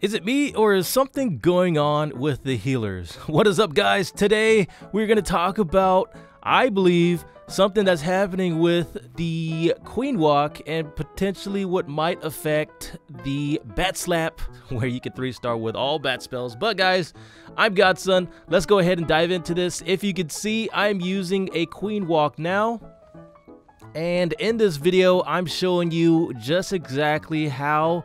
Is it me or is something going on with the healers? What is up, guys? Today we're going to talk about, I believe, something that's happening with the Queen Walk and potentially what might affect the Bat Slap, where you can 3-star with all bat spells. But guys, I'm Godson. Let's go ahead and dive into this. If you can see, I'm using a Queen Walk now. And in this video, I'm showing you just exactly how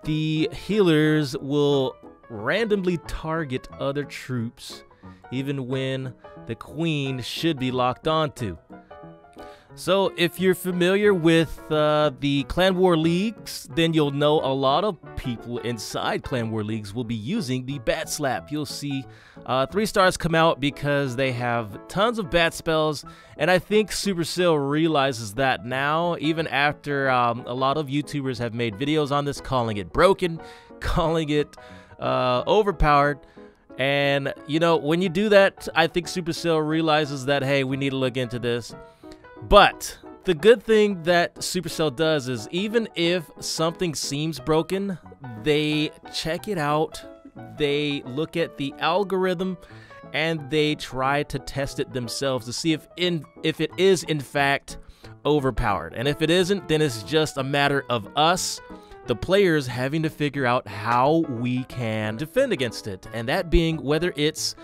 the healers will randomly target other troops even when the queen should be locked onto. So if you're familiar with the Clan War Leagues, then you'll know a lot of people inside Clan War Leagues will be using the Bat Slap. You'll see 3-stars come out because they have tons of bat spells, and I think Supercell realizes that now, even after a lot of YouTubers have made videos on this, calling it broken, calling it overpowered. And, you know, when you do that, I think Supercell realizes that, hey, we need to look into this. But the good thing that Supercell does is even if something seems broken, they check it out, they look at the algorithm, and they try to test it themselves to see if it is in fact overpowered. And if it isn't, then it's just a matter of us, the players, having to figure out how we can defend against it. And that being whether it's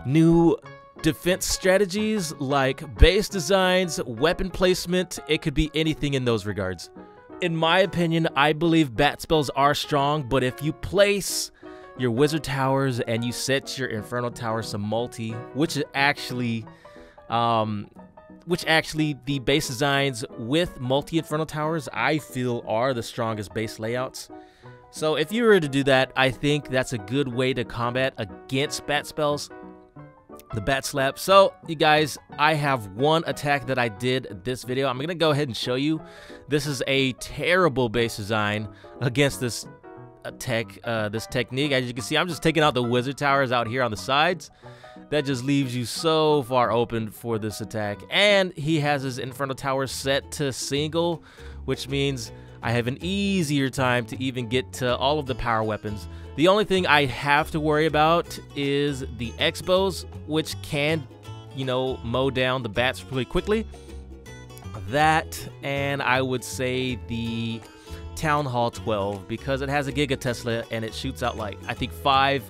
new defense strategies like base designs, weapon placement, it could be anything in those regards. In my opinion, I believe bat spells are strong, but if you place your wizard towers and you set your infernal towers to multi, which actually the base designs with multi infernal towers I feel are the strongest base layouts. So if you were to do that, I think that's a good way to combat against bat spells, the Bat Slap. So you guys, I have one attack that I did this video. I'm gonna go ahead and show you. This is a terrible base design against this technique. As you can see, I'm just taking out the wizard towers out here on the sides. That just leaves you so far open for this attack. And he has his infernal tower set to single, which means I have an easier time to even get to all of the power weapons. The only thing I have to worry about is the X-bows, which can, you know, mow down the bats really quickly. That, and I would say the Town Hall 12, because it has a Giga Tesla and it shoots out like, I think five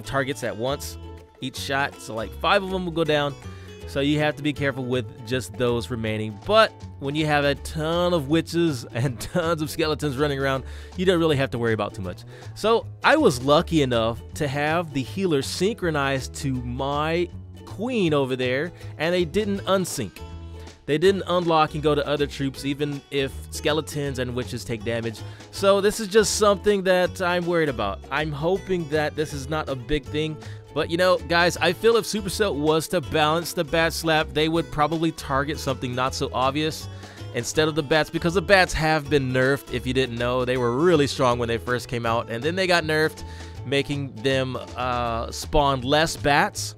targets at once each shot. So like 5 of them will go down. So you have to be careful with just those remaining. But when you have a ton of witches and tons of skeletons running around, you don't really have to worry about too much. So I was lucky enough to have the healer synchronized to my queen over there, and they didn't unsync. They didn't unlock and go to other troops, even if skeletons and witches take damage. So this is just something that I'm worried about. I'm hoping that this is not a big thing. But, you know, guys, I feel if Supercell was to balance the Bat Slap, they would probably target something not so obvious instead of the bats, because the bats have been nerfed. If you didn't know, they were really strong when they first came out, and then they got nerfed, making them spawn less bats.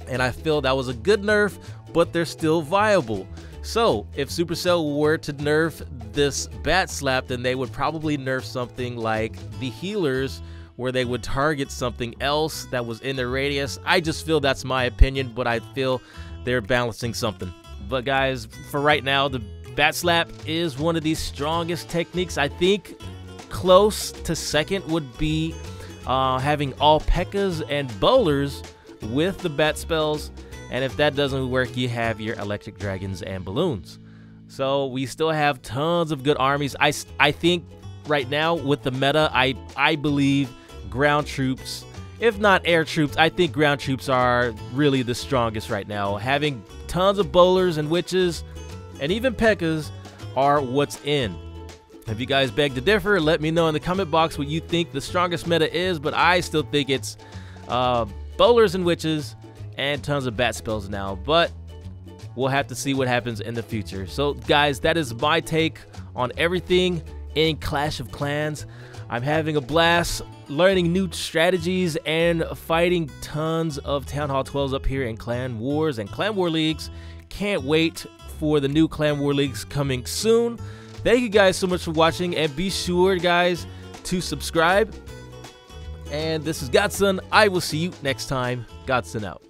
And I feel that was a good nerf, but they're still viable. So if Supercell were to nerf this Bat Slap, then they would probably nerf something like the healers, where they would target something else that was in their radius. I just feel that's my opinion, but I feel they're balancing something. But guys, for right now, the Bat Slap is one of the strongest techniques. I think close to second would be having all P.E.K.K.A.s and bowlers with the bat spells. And if that doesn't work, you have your electric dragons and balloons. So we still have tons of good armies. I think right now with the meta, I believe ground troops, if not air troops, I think ground troops are really the strongest right now. Having tons of bowlers and witches and even P.E.K.K.A.s are what's in. If you guys beg to differ, let me know in the comment box what you think the strongest meta is, but I still think it's bowlers and witches and tons of bat spells now. But we'll have to see what happens in the future. So guys, that is my take on everything in Clash of Clans. I'm having a blast learning new strategies and fighting tons of Town Hall 12s up here in Clan Wars and Clan War Leagues. Can't wait for the new Clan War Leagues coming soon. Thank you guys so much for watching, and be sure, guys, to subscribe And this is Godson. I will see you next time. Godson out.